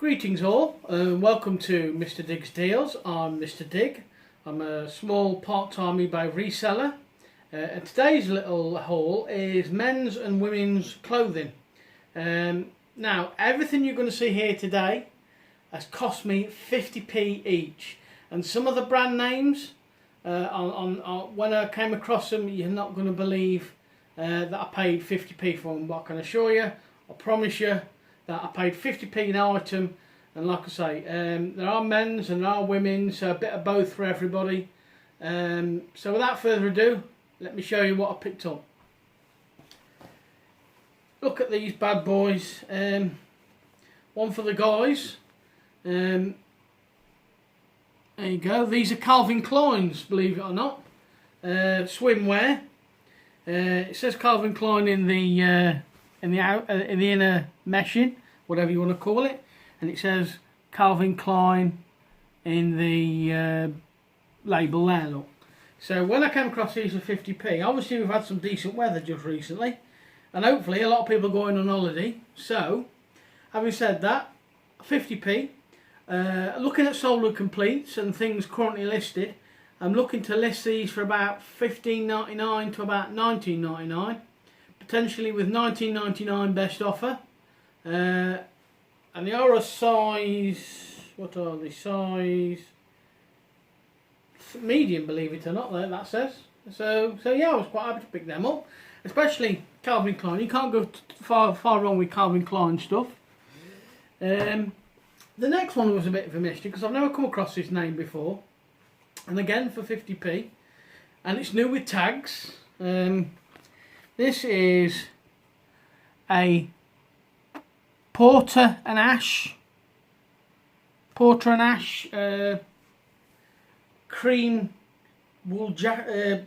Greetings all, and welcome to Mr. Dig's Deals. I'm Mr. Dig. I'm a small part-time eBay reseller. And today's little haul is men's and women's clothing. Now, everything you're going to see here today has cost me 50p each. And some of the brand names, when I came across them, you're not going to believe that I paid 50p for them. But I can assure you, I promise you, that I paid 50p an item, and like I say, there are men's and there are women's, so a bit of both for everybody. So without further ado, let me show you what I picked up. Look at these bad boys. One for the guys. There you go. These are Calvin Klein's, believe it or not. Swimwear. It says Calvin Klein in the inner meshing, whatever you want to call it, and it says Calvin Klein in the label there. Look. So when I came across these for 50p, obviously we've had some decent weather just recently, and hopefully a lot of people are going on holiday. So, having said that, 50p. Looking at sold and completes and things currently listed, I'm looking to list these for about $15.99 to about $19.99. Potentially with $19.99 best offer, and they are a size, what are they, size medium, believe it or not, that says. So yeah, I was quite happy to pick them up, especially Calvin Klein. You can't go far wrong with Calvin Klein stuff. The next one was a bit of a mystery because I've never come across this name before, and again for 50p, and it's new with tags. This is a Porter and Ash cream wool jumper.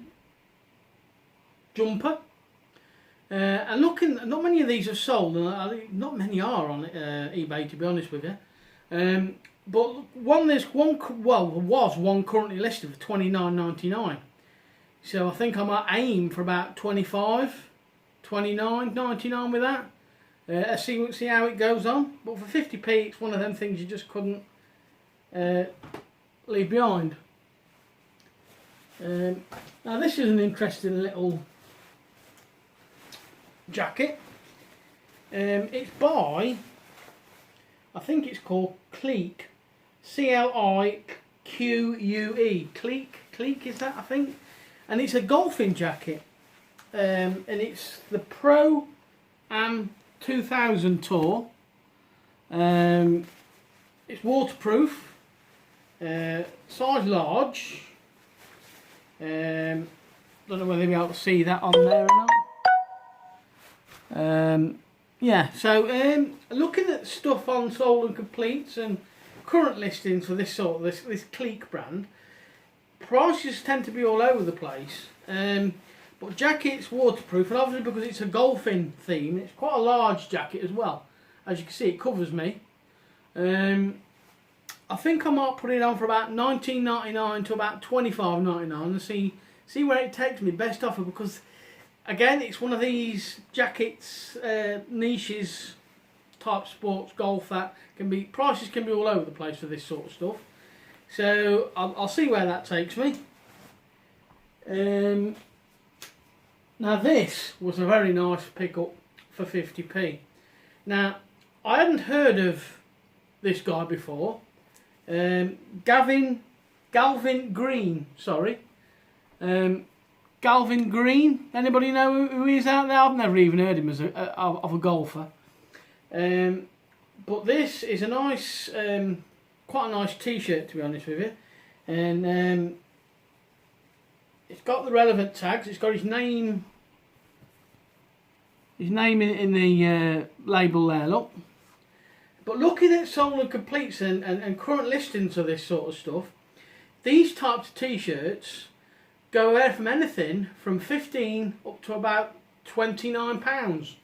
And looking, not many of these are sold, and not many are on eBay, to be honest with you. But there was one currently listed for $29.99. So I think I might aim for about $29.99 with that. Let's see how it goes on. But for 50p, it's one of them things you just couldn't leave behind. Now this is an interesting little jacket. It's by, I think it's called Clique, C-L-I-Q-U-E. Clique is that, I think? And it's a golfing jacket, and it's the Pro Am 2000 Tour. It's waterproof, size large. Don't know whether you'll be able to see that on there or not. Yeah, so looking at stuff on Sold and Completes and current listings for this Clique brand, prices tend to be all over the place, but jacket's waterproof, and obviously because it's a golfing theme, it's quite a large jacket as well. As you can see, it covers me. I think I might put it on for about $19.99 to about $25.99 and see where it takes me best offer, because again, it's one of these jackets, niches type sports golf that prices can be all over the place for this sort of stuff. So I'll see where that takes me. Now this was a very nice pickup for 50p. Now I hadn't heard of this guy before. Galvin Green. Sorry, Galvin Green. Anybody know who he is out there? I've never even heard him as of a golfer. But this is a nice. Quite a nice t-shirt, to be honest with you, and it's got the relevant tags. It's got his name in the label there, look. But looking at Sold and Completes and current listings of this sort of stuff, these types of t-shirts go anywhere from anything from $15 up to about £29,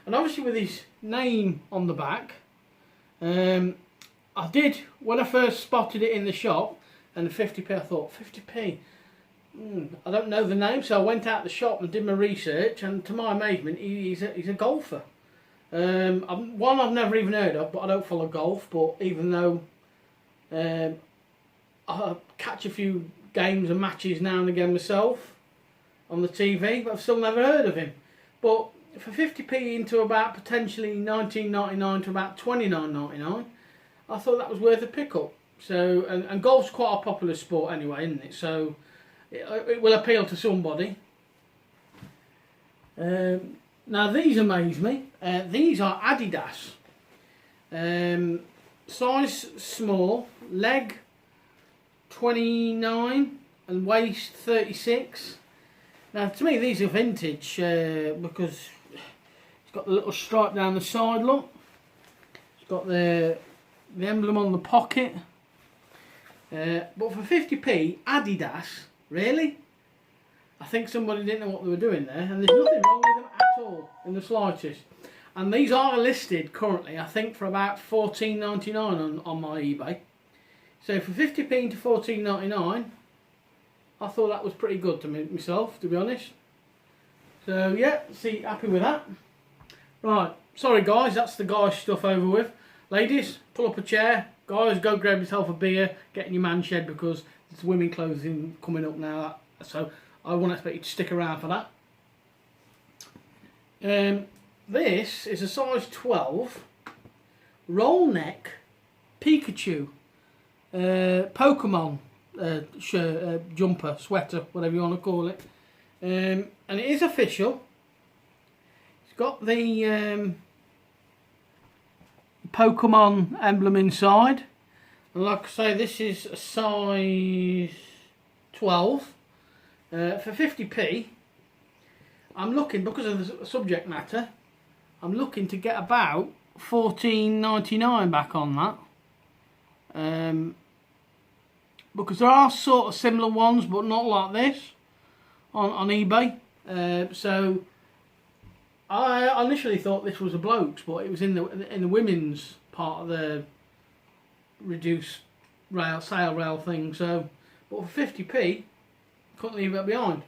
and obviously with his name on the back. I did, when I first spotted it in the shop, and the 50p, I thought, 50p? I don't know the name, so I went out the shop and did my research, and to my amazement, he's a golfer. One I've never even heard of, but I don't follow golf. But even though I catch a few games and matches now and again myself on the TV, but I've still never heard of him. But for 50p into about potentially 19.99 to about 29.99, I thought that was worth a pickup. So, and golf's quite a popular sport anyway, isn't it? So it will appeal to somebody. Now these amaze me. These are Adidas. Size small, leg 29 and waist 36. Now to me these are vintage because it's got the little stripe down the side, look. It's got the emblem on the pocket. But for 50p, Adidas, really? I think somebody didn't know what they were doing there, and there's nothing wrong with them at all, in the slightest. And these are listed currently, I think, for about $14.99 on my eBay. So for 50p to $14.99, I thought that was pretty good to myself, to be honest. So yeah, see, happy with that. Right, sorry guys, that's the guys stuff over with. Ladies, pull up a chair. Guys, go grab yourself a beer, get in your man shed, because there's women clothing coming up now. So I won't expect you to stick around for that. This is a size 12 roll neck Pikachu Pokemon shirt, jumper, sweater, whatever you want to call it. And it is official. It's got the Pokemon emblem inside. And like I say, this is a size 12. For 50p, I'm looking, because of the subject matter, I'm looking to get about $14.99 back on that. Because there are sort of similar ones, but not like this on eBay. So I initially thought this was a bloke's, but it was in the women's part of the reduced sale rail thing. So, but for 50p, couldn't leave it behind.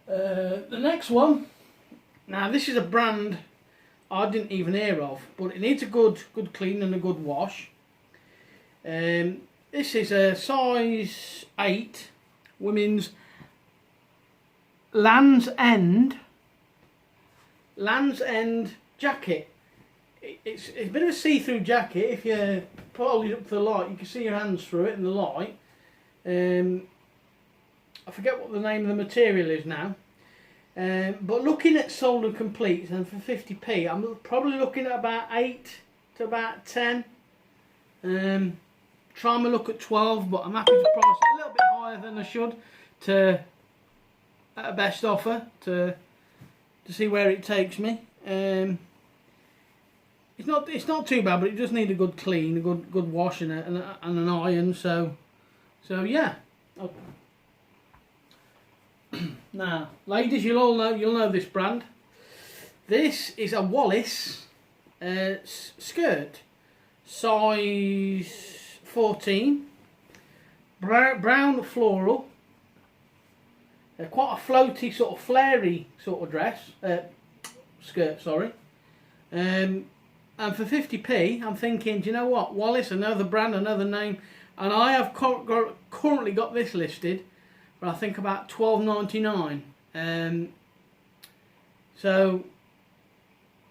The next one. Now this is a brand I didn't even hear of, but it needs a good clean and a good wash. This is a size 8 women's Land's End jacket. It's a bit of a see-through jacket. If you hold it up to the light, you can see your hands through it in the light. I forget what the name of the material is now. But looking at sold and complete, and for 50p, I'm probably looking at about 8 to about 10. Try my look at 12, but I'm happy to price it a little bit higher than I should at a best offer to see where it takes me. It's not too bad, but it does need a good clean, a good wash and an iron. So yeah. Now, ladies, you'll know this brand. This is a Wallace skirt, size 14, brown floral, quite a floaty sort of flary sort of skirt, sorry. And for 50p, I'm thinking, do you know what, Wallace, another brand, another name, and I have currently got this listed for I think about $12.99. So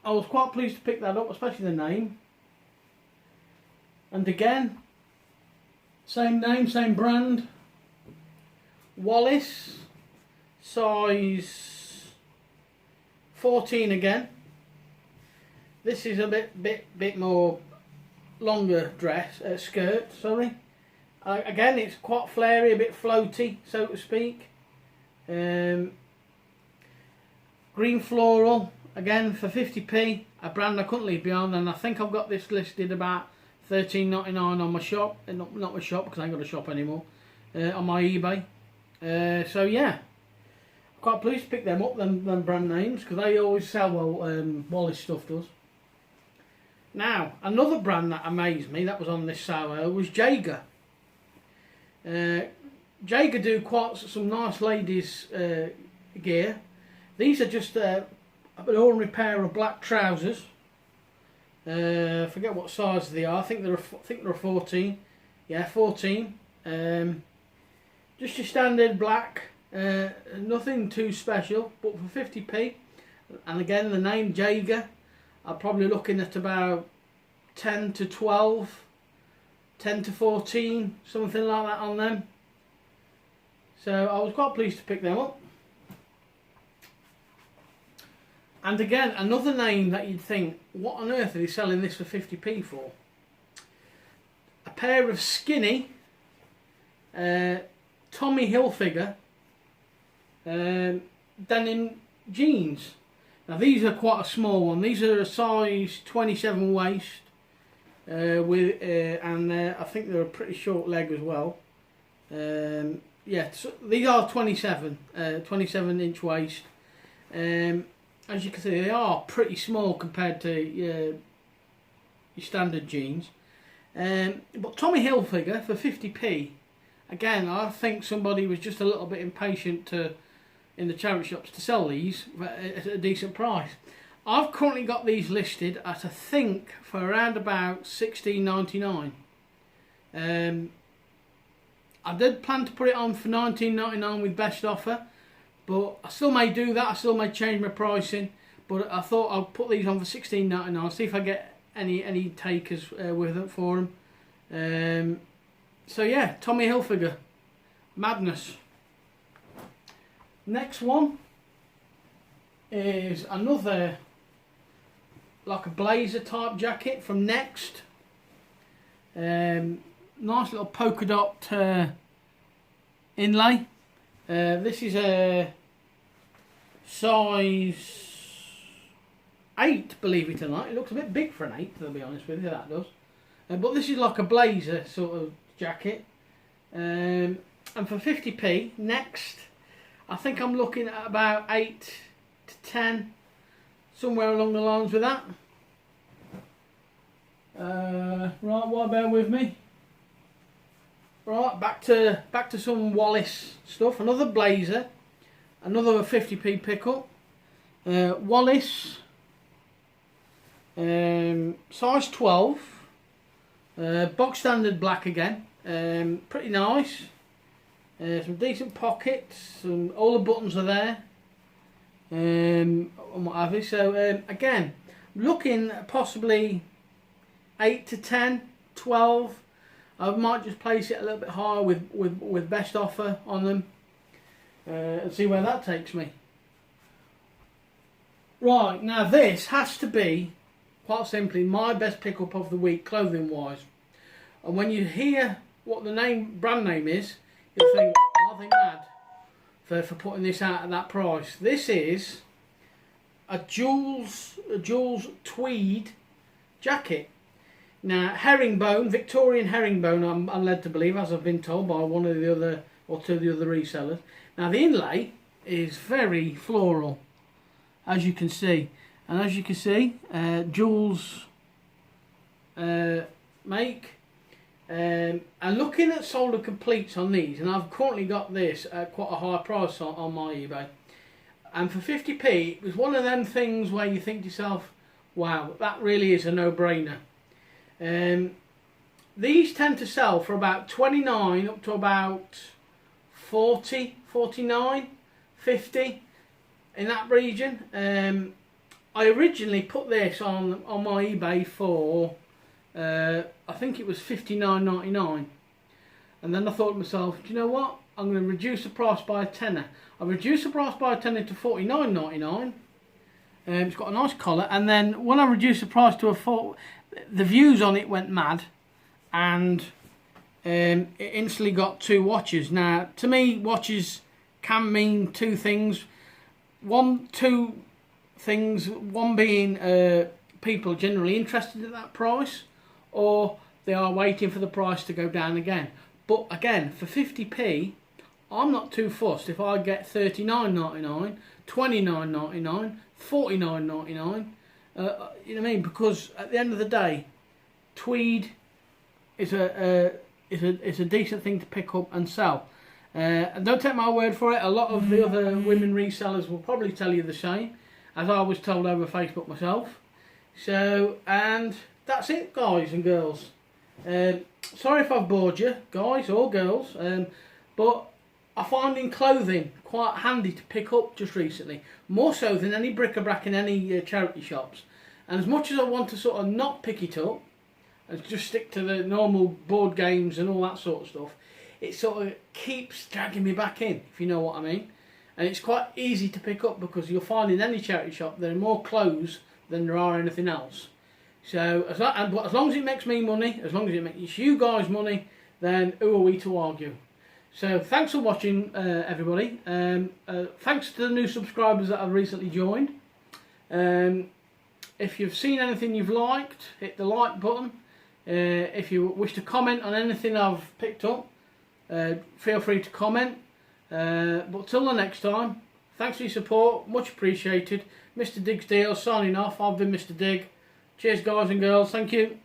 I was quite pleased to pick that up, especially the name. And again, same name, same brand, Wallace, size 14 again. This is a bit more longer skirt, sorry. Again, it's quite flary, a bit floaty, so to speak. Green floral, again for 50p, a brand I couldn't leave behind, and I think I've got this listed about $13.99 on my shop, not my shop because I ain't got a shop anymore, on my eBay. So yeah, quite pleased to pick them up, them brand names, because they always sell well. Wallace stuff does. Now, another brand that amazed me that was on this sale was Jaeger. Jaeger do quite some nice ladies gear. These are just an ordinary pair of black trousers. I forget what size they are. I think they're a 14. Yeah, 14. Just your standard black. Nothing too special, but for 50p. And again, the name Jaeger. I'm probably looking at about 10 to 12, 10 to 14, something like that on them. So I was quite pleased to pick them up. And again, another name that you'd think, what on earth are they selling this for 50p for? A pair of skinny Tommy Hilfiger denim jeans. Now these are quite a small one. These are a size 27 waist and I think they're a pretty short leg as well. Yeah, so these are 27 inch waist. As you can see, they are pretty small compared to your standard jeans. But Tommy Hilfiger for 50p. Again, I think somebody was just a little bit impatient in the charity shops to sell these at a decent price. I've currently got these listed at, I think, for around about $16.99. I did plan to put it on for $19.99 with best offer, but I still may do that. I still may change my pricing, but I thought I'll put these on for $16.99. See if I get any takers with it for them. So yeah, Tommy Hilfiger, madness. Next one is another like a blazer type jacket from Next. Nice little polka dot inlay. This is a size 8, believe it or not. It looks a bit big for an 8, to be honest with you, that does. But this is like a blazer sort of jacket. And for 50p, Next, I think I'm looking at about 8 to 10, somewhere along the lines with that. Right, well, bear with me. Right, back to some Wallace stuff. Another blazer, another 50p pickup. Wallace, size 12, box standard black again. Pretty nice. Some decent pockets. All the buttons are there. And what have you. So again, looking at possibly 8 to 10, 12. I might just place it a little bit higher with best offer on them and see where that takes me. Right, now this has to be, quite simply, my best pickup of the week, clothing wise. And when you hear what the brand name is, you'll think, are they mad for putting this out at that price? This is a Jules tweed jacket. Now, herringbone, Victorian herringbone, I'm led to believe, as I've been told by one of the other, or two of the other resellers. Now, the inlay is very floral, as you can see. And as you can see, Jules make. And looking at sold and completes on these, and I've currently got this at quite a high price on my eBay. And for 50p, it was one of them things where you think to yourself, wow, that really is a no-brainer. These tend to sell for about 29 up to about 40, 49, 50 in that region. I originally put this on my eBay for I think it was $59.99, and then I thought to myself, do you know what? I'm going to reduce the price by a tenner. I reduced the price by a tenner to $49.99. It's got a nice collar, and then when I reduced the price to the views on it went mad, and it instantly got 2 watches. Now, to me, watches can mean 2 things. Two things. One being people generally interested at that price, or they are waiting for the price to go down again. But again, for 50p, I'm not too fussed if I get $39.99, $29.99, $49.99. You know what I mean? Because at the end of the day, tweed is a decent thing to pick up and sell. And don't take my word for it. A lot of the other women resellers will probably tell you the same. as I was told over Facebook myself. So, and that's it, guys and girls. Sorry if I've bored you, guys or girls, but I'm finding clothing quite handy to pick up just recently, more so than any bric-a-brac in any charity shops. And as much as I want to sort of not pick it up and just stick to the normal board games and all that sort of stuff, it sort of keeps dragging me back in, if you know what I mean. And it's quite easy to pick up because you'll find in any charity shop there are more clothes than there are anything else. So as long as it makes me money, as long as it makes you guys money, then who are we to argue? So thanks for watching, everybody. Thanks to the new subscribers that have recently joined. If you've seen anything you've liked, hit the like button. If you wish to comment on anything I've picked up, feel free to comment. But till the next time, thanks for your support, much appreciated. Mr. Dig's Deal signing off. I've been Mr. Dig. Cheers, guys and girls. Thank you.